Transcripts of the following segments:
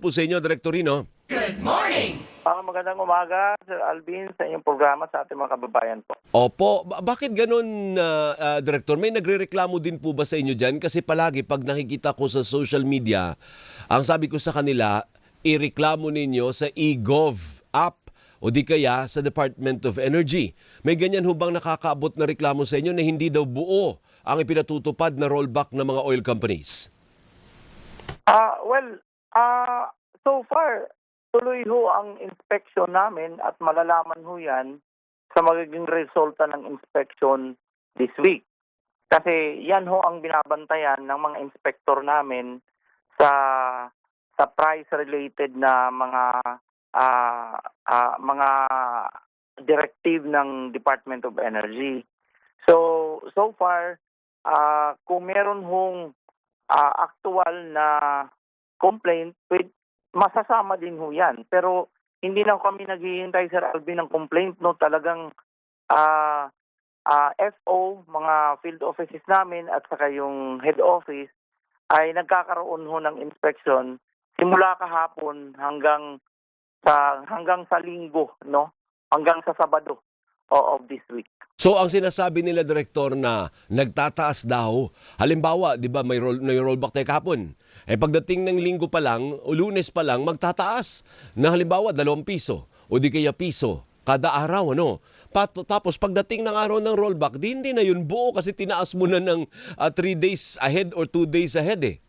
po sa inyo, Direktorino. Magandang umaga, Sir Alvin, sa inyong programa sa ating mga kababayan po. Opo, bakit ganun, Direktor? May nagrereklamo din po ba sa inyo dyan? Kasi palagi pag nakikita ko sa social media, ang sabi ko sa kanila, ireklamo ninyo sa eGov app o di kaya sa Department of Energy. May ganyan ho bang nakakaabot na reklamo sa inyo na hindi daw buo ang ipinatutupad na rollback ng mga oil companies? So far, tuloy ho ang inspection namin at malalaman ho yan sa magiging resulta ng inspection this week. Kasi yan ho ang binabantayan ng mga inspector namin sa price-related na mga directive ng Department of Energy. So far, kung meron hong actual na complaint, masasama din ho yan. Pero hindi na kami naghihintay, Sir Alvin, ng complaint. No? Talagang FO, mga field offices namin at saka yung head office ay nagkakaroon ho ng inspection simula kahapon hanggang sa linggo, no? Hanggang sa Sabado of this week. So ang sinasabi nila, Direktor, na nagtataas daw, halimbawa, di ba may rollback tayo kahapon, pagdating ng linggo pa lang, o Lunes pa lang, magtataas na halimbawa 2 piso o di kaya piso kada araw, ano? Tapos pagdating ng araw ng rollback, hindi na yun buo kasi tinaas mo na ng 3 days ahead or 2 days ahead eh.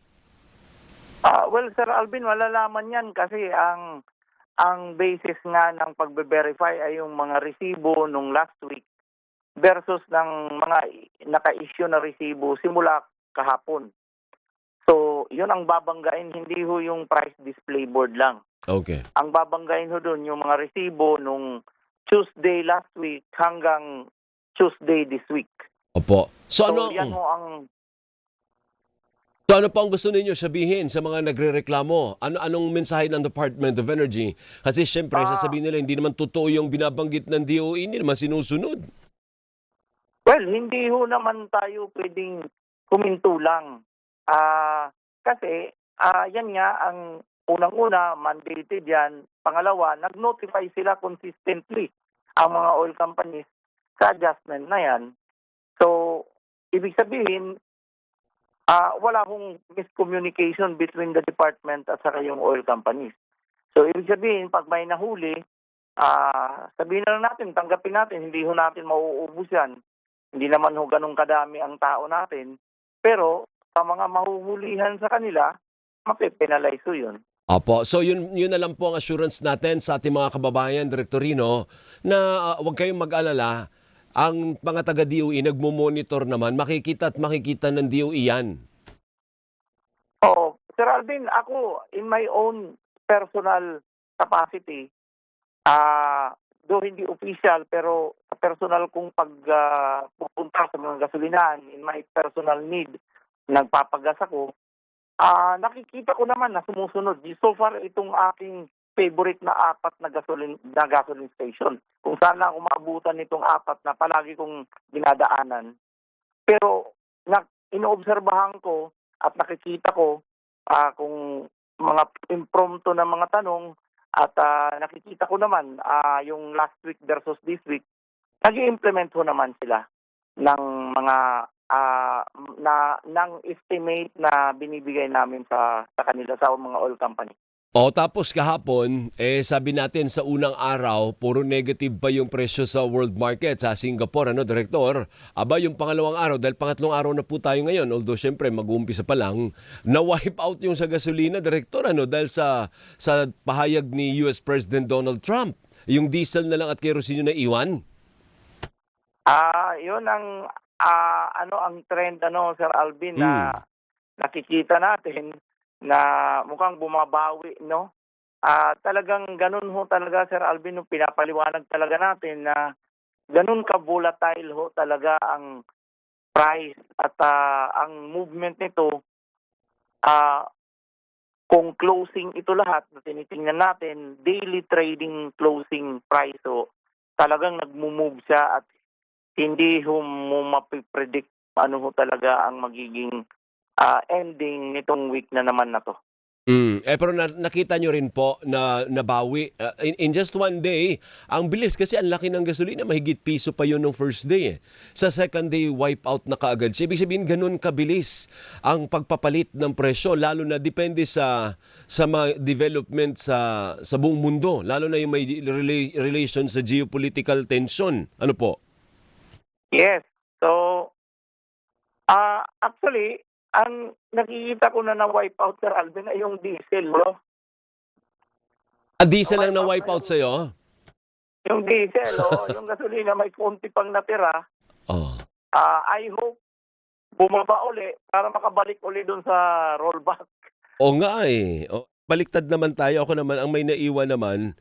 Well, Sir Alvin, malalaman yan kasi ang basis nga ng pagbe-verify ay yung mga resibo nung last week versus ng mga naka-issue na resibo simula kahapon. So, yun ang babanggain, hindi ho yung price display board lang. Okay. Ang babanggain ho doon yung mga resibo nung Tuesday last week hanggang Tuesday this week. Opo. So yan ho ang... So ano pa ang gusto ninyo sabihin sa mga nagrereklamo? Anong mensahe ng Department of Energy? Kasi syempre, sasabihin nila, hindi naman totoo yung binabanggit ng DOE, hindi naman sinusunod. Well, hindi ho naman tayo pwedeng kuminto lang. Kasi yan nga, ang unang-una, mandated yan. Pangalawa, nag-notify sila consistently ang mga oil companies sa adjustment na yan. So, ibig sabihin, wala hong miscommunication between the department at saka yung oil companies. So, ibig sabihin, pag may nahuli, sabihin na lang natin, tanggapin natin, hindi ho natin mauubos yan. Hindi naman ho ganun kadami ang tao natin. Pero, sa mga mahuhulihan sa kanila, mape-penalize ho yun. Opo. So yun na lang po ang assurance natin sa ating mga kababayan, Direktorino, na huwag kayong mag-alala. Ang mga taga-DOE nagmo-monitor naman, makikita ng DOE yan. Sir Alvin, ako, in my own personal capacity, though hindi official, pero sa personal kong pagpupunta sa mga gasolinahan, in my personal need, nagpapagas ako, nakikita ko naman na sumusunod. So far, itong aking favorite na 4 na gasoline station. Kung saan lang umaabutan nitong 4 na palagi kong dinadaanan. Pero inoobserbahan ko at nakikita ko kung mga impromptu na mga tanong at nakikita ko naman yung last week versus this week, nag-i-implement ho naman sila ng mga ng estimate na binibigay namin sa kanila, sa mga oil company. Tapos kahapon, sabi natin sa unang araw, puro negative pa yung presyo sa world market sa Singapore, ano, Direktor? Aba, yung pangalawang araw, dahil pangatlong araw na po tayo ngayon, although syempre mag-uumpisa pa lang, na-wipe out yung sa gasolina, Direktor, ano, dahil sa pahayag ni US President Donald Trump. Yung diesel na lang at kerosene na iwan. Yun ang ang trend, Sir Alvin, na nakikita natin na mukhang bumabawi, no? Talagang ganun ho talaga, Sir Alvin, no, pinapaliwanag talaga natin na ganun ka-volatile ho talaga ang price at ang movement nito, kung closing ito lahat na tinitingnan natin, daily trading closing price ho, talagang nagmo-move siya at hindi mo mapipredict ano ho talaga ang magiging ending nitong week na naman na to. Pero nakita nyo rin po na nabawi in just one day. Ang bilis kasi ang laki ng gasolina, mahigit piso pa yun nung first day. Sa second day, wipe out na kaagad. So, ibig sabihin, ganun kabilis ang pagpapalit ng presyo, lalo na depende sa mga development sa buong mundo, lalo na yung may relation sa geopolitical tension. Ano po? Yes. So, actually, ang nakikita ko na na-wipe out, Sir Alvin, ay yung diesel, no? Diesel lang na Na-wipe wipe out out sa'yo? yung diesel, yung gasolina may konti pang natira. Oh. I hope bumaba uli para makabalik uli dun sa rollback. O nga eh. Baliktad naman tayo. Ako naman, ang may naiwan naman,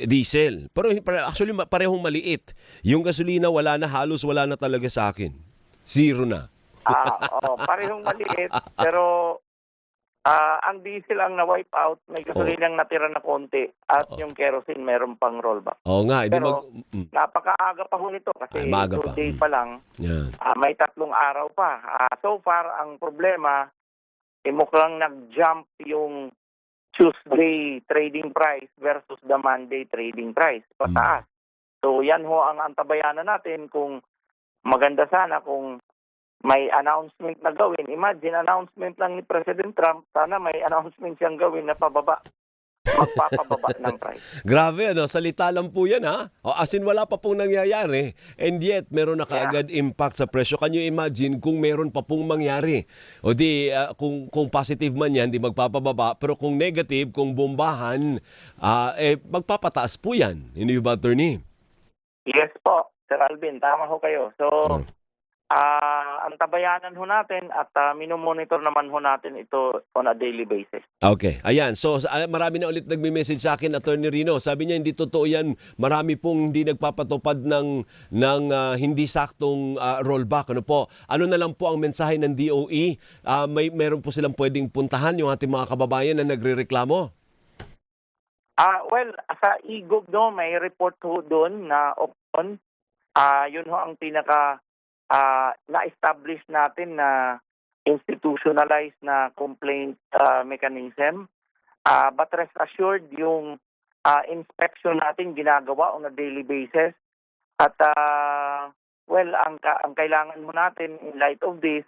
diesel. Pero actually, parehong maliit. Yung gasolina, halos wala na talaga sa akin. Zero na. Parehong maliit, pero ang diesel ang na-wipe out, may gasolinang natira na konti, at yung kerosene meron pang rollback. Oo nga. Pero napakaaga pa ho nito kasi maaga pa. day pa lang. Yan. May 3 araw pa. So far, ang problema, mukhang nag-jump yung Tuesday trading price versus the Monday trading price. Pataas. So yan ho ang antabayanan natin. Kung maganda sana kung may announcement na gawin. Imagine, announcement lang ni President Trump, sana may announcement siyang gawin na magpapababa ng price. Grabe, salita lang po yan, ha? As in, wala pa pong nangyayari. And yet, meron na kaagad impact sa presyo. Can you imagine kung meron pa pong mangyari? O di, kung positive man yan, di magpapababa. Pero kung negative, kung bombahan, magpapataas po yan. Hindi ba, attorney? Yes po, Sir Alvin. Tama ho kayo. So, ang tabayanan ho natin at minomonitor naman ho natin ito on a daily basis. Okay. Ayan. So, marami na ulit nagme-message sa akin, Attorney Rino. Sabi niya, hindi totoo yan. Marami pong hindi nagpapatupad ng hindi saktong rollback. Ano po? Ano na lang po ang mensahe ng DOE? Meron po silang pwedeng puntahan yung ating mga kababayan na nagrereklamo? Well, sa IGOB, may report ho doon na option. Yun ho ang pinaka na-establish natin na institutionalized na complaint mechanism. But rest assured, yung inspection natin ginagawa on a daily basis. At ang kailangan mo natin in light of this,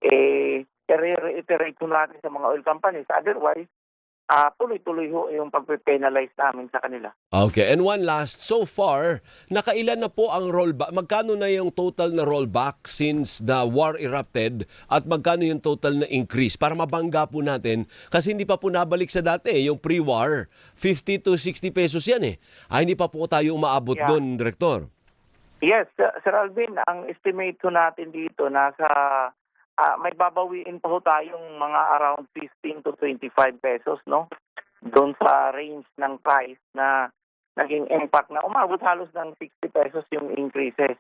i-reiterate ho natin sa mga oil companies. Otherwise, tuloy-tuloy ho yung pag-penalize namin sa kanila. Okay. And one last, so far, nakailan na po ang rollback? Magkano na yung total na rollback since the war erupted at magkano yung total na increase? Para mabangga po natin, kasi hindi pa po nabalik sa dati, yung pre-war, 50 to 60 pesos yan eh. Hindi pa po tayo umaabot doon, Director. Yes, Sir Alvin, ang estimate ho natin dito nasa may babawiin pa ho tayong mga around 15 to 25 pesos, no? Doon sa range ng price na naging impact na umabot halos ng 60 pesos yung increases.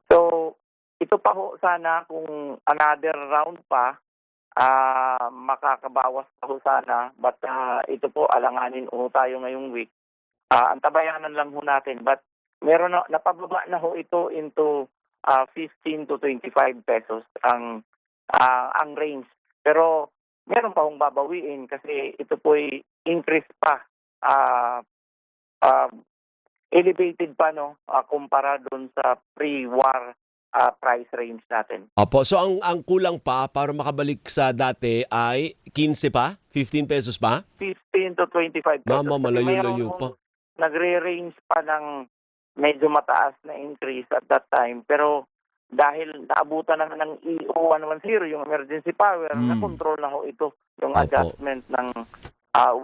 So, ito pa ho sana kung another round pa, makakabawas pa ho sana. But ito po, alanganin ho tayo ngayong week. Antabayanan lang ho natin. But meron na, napababa na ho ito into 15 to 25 pesos ang range. Pero meron pa hong babawiin kasi ito po'y increase pa. Elevated pa, no? Kumpara doon sa pre-war price range natin. Opo. So ang kulang pa para makabalik sa dati ay 15 pa? 15 pesos pa? 15 to 25 pesos. Mama, malayo-layo pa. Nagre-range pa ng medyo mataas na increase at that time. Pero dahil naabutan na ng EO 110, yung emergency power, na-control na ho ito, yung adjustment ng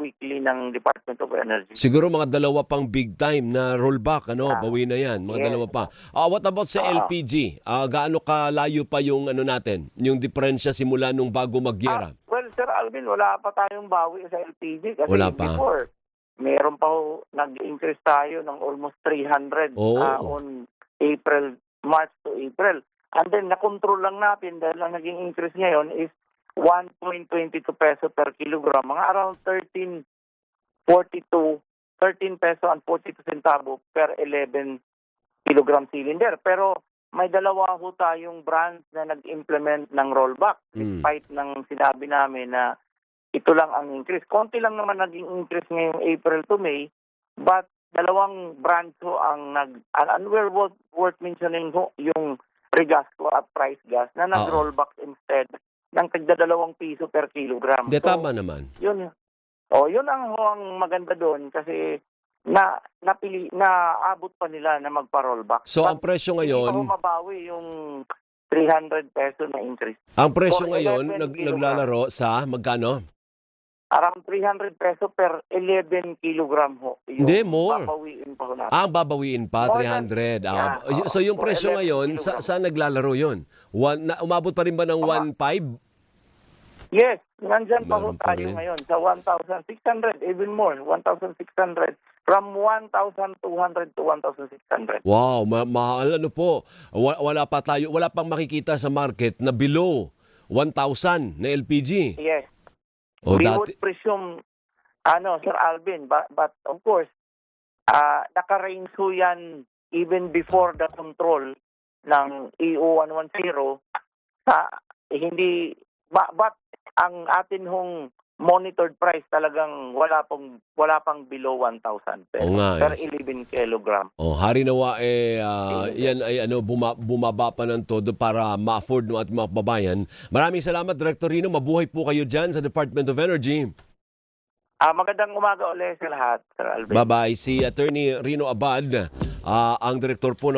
weekly ng Department of Energy. Siguro mga dalawa pang big time na rollback, bawi na yan. Mga dalawa pa. What about sa LPG? Gaano kalayo pa yung natin, yung diferensya simula nung bago magyera? Well, Sir Alvin, wala pa tayong bawi sa LPG kasi wala pa. Before, meron pa ho, nag-increase tayo ng almost 300 on March to April. And then, na-control lang natin dahil ang naging increase ngayon is 1.22 peso per kilogram. Mga around 13 peso and 42 centavo per 11 kilogram cylinder. Pero may dalawa ho tayong brands na nag-implement ng rollback despite ng sinabi namin na ito lang ang increase. Konti lang naman naging increase ngayong April to May, but dalawang branch ho ang worth mentioning ho yung Regasco at Price Gas na nag-rollback instead ng tigda 2 piso per kilogram. Hindi, tama naman. Yun. Yun ang maganda doon kasi naabot pa nila na magpa-rollback. So, ang presyo Hindi pa ngayon, mabawi yung 300 peso na increase. ang presyo For ngayon 11 kilogram. naglalaro sa magkano? Around 300 peso per 11 kilogram ho. Yung Hindi, more. Babawiin pa ho natin. Ah, babawiin pa, More 300. yeah, So, yung for presyo 11 ngayon, kilogram. saan naglalaro yun? Umabot pa rin ba ng 1.5? Yes, nandyan pa ho Meron pa tayo rin. ngayon sa 1,600, even more, 1,600. From 1,200 to 1,600. Wow, mahal ano po. Wala pang makikita sa market na below 1,000 na LPG. Yes. O We dati, would presume, Sir Alvin, but of course, naka-range ho yan even before the control ng EU 110 sa hindi but ang atin hong monitored price talagang wala pang below 1,000 Oo nga, per yes. 11 kilogram. hari nawa yan ay bumaba pa ng todo para ma-afford ng ating mga kababayan. Maraming salamat, Director Rino. Mabuhay po kayo dyan sa Department of Energy. Magandang umaga ulit sa lahat, Sir Alvin. Bye-bye. Si Attorney Rino Abad, ang Direktor po ng